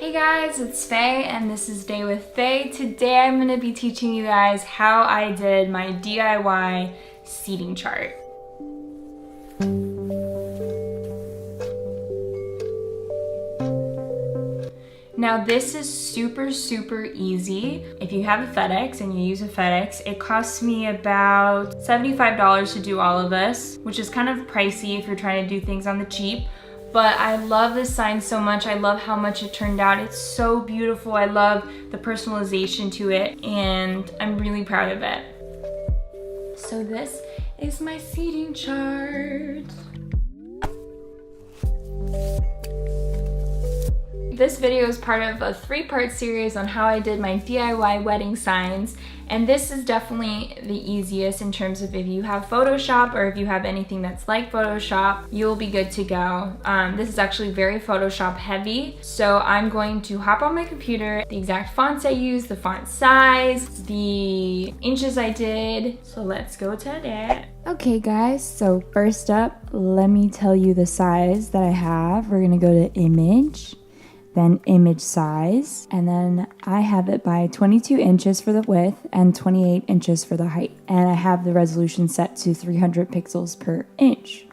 Hey guys, it's Faye and this is Day with Faye. Today I'm going to be teaching you guys how I did my DIY seating chart. Now this is super easy. If you have a FedEx and you use a FedEx, it costs me about $75 to do all of this, which is kind of pricey if you're trying to do things on the cheap. But I love this sign so much. I love how much it turned out. It's so beautiful. I love the personalization to it and I'm really proud of it. So this is my seating chart. This video is part of a 3-part series on how I did my DIY wedding signs, and this is definitely the easiest in terms of if you have Photoshop or if you have anything that's like Photoshop, you'll be good to go. This is actually very Photoshop heavy, so I'm going to hop on my computer, the exact fonts I use, the font size, the inches I did, so let's go to that. Okay guys, so first up, let me tell you the size that I have. We're gonna go to image, then image size, and then I have it by 22 inches for the width and 28 inches for the height. And I have the resolution set to 300 pixels per inch.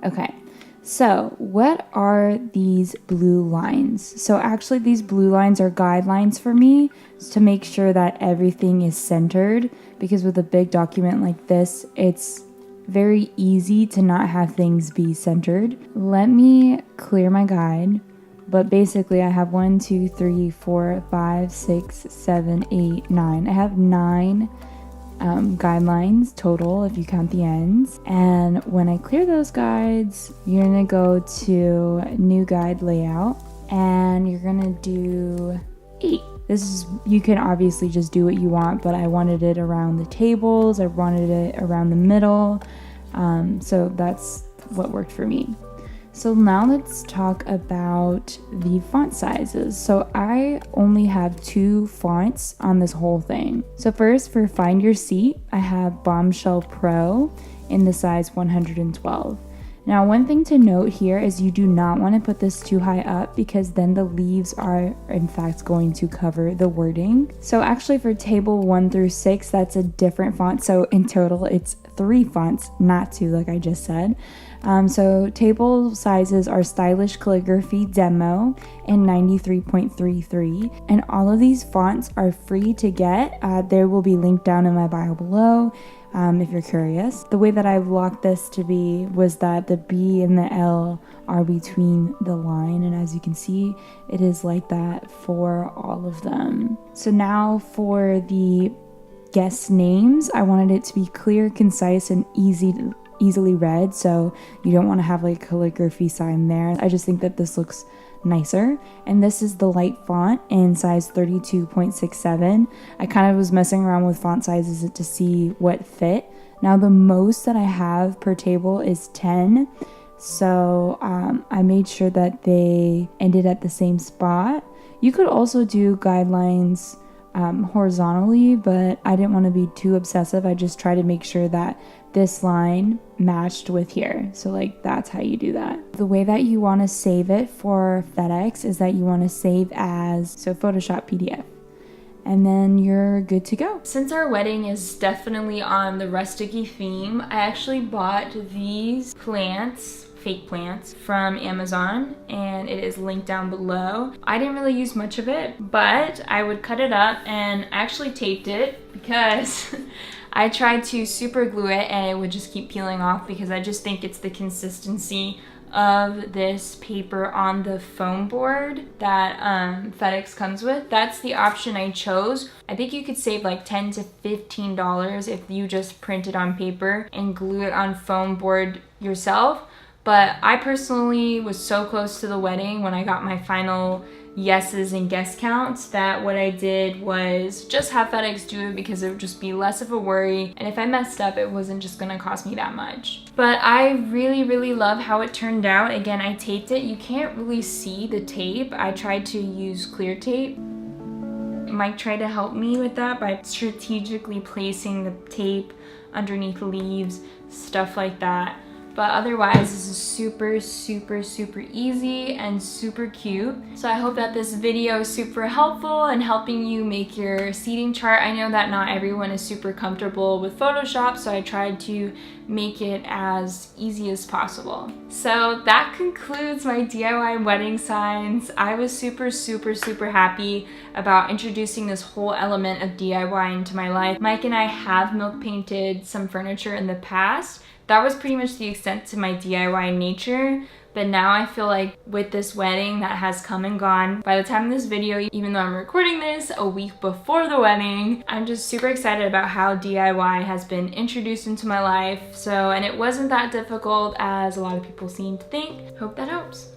Okay, so what are these blue lines? So actually these blue lines are guidelines for me to make sure that everything is centered, because with a big document like this, it's very easy to not have things be centered. Let me clear my guide. But basically I have 1, 2, 3, 4, 5, 6, 7, 8, 9. I have 9 guidelines total if you count the ends. And when I clear those guides, you're gonna go to new guide layout and you're gonna do 8. This is, you can obviously just do what you want, but I wanted it around the tables, I wanted it around the middle. So that's what worked for me. So now let's talk about the font sizes. So I only have 2 fonts on this whole thing. So first, for Find Your Seat, I have Bombshell Pro in the size 112. Now one thing to note here is you do not want to put this too high up, because then the leaves are in fact going to cover the wording. So actually for table 1 through 6, that's a different font. So in total it's 3 fonts, not 2 like I just said. So table sizes are Stylish Calligraphy Demo and 93.33, and all of these fonts are free to get. There will be linked down in my bio below if you're curious. The way that I've locked this to be was that the B and the L are between the line, and as you can see, it is like that for all of them. So now for the guest names, I wanted it to be clear, concise, and easily read, so you don't want to have like a calligraphy sign there. I just think that this looks nicer, and this is the light font in size 32.67. I kind of was messing around with font sizes to see what fit. Now the most that I have per table is 10, so I made sure that they ended at the same spot. You could also do guidelines horizontally, but I didn't want to be too obsessive. I just tried to make sure that this line matched with here. So like that's how you do that. The way that you want to save it for FedEx is that you want to save as, so Photoshop PDF, and then you're good to go. Since our wedding is definitely on the rustic-y theme, I actually bought these plants, fake plants, from Amazon, and it is linked down below. I didn't really use much of it, but I would cut it up, and I actually taped it because I tried to super glue it and it would just keep peeling off, because I just think it's the consistency of this paper on the foam board that FedEx comes with. That's the option I chose. I think you could save like $10 to $15 if you just print it on paper and glue it on foam board yourself. But I personally was so close to the wedding when I got my final yeses and guest counts that what I did was just have FedEx do it, because it would just be less of a worry, and if I messed up it wasn't just gonna cost me that much. But I really love how it turned out. Again, I taped it. You can't really see the tape. I tried to use clear tape. Mike tried to help me with that by strategically placing the tape underneath leaves, stuff like that. But otherwise, this is super, super, super easy and super cute. So I hope that this video is super helpful in helping you make your seating chart. I know that not everyone is super comfortable with Photoshop, so I tried to make it as easy as possible. So that concludes my DIY wedding signs. I was super, super, super happy about introducing this whole element of DIY into my life. Mike and I have milk painted some furniture in the past. That was pretty much the extent to my DIY nature, but now I feel like with this wedding that has come and gone, by the time of this video, even though I'm recording this a week before the wedding, I'm just super excited about how DIY has been introduced into my life. And it wasn't that difficult as a lot of people seem to think. Hope that helps.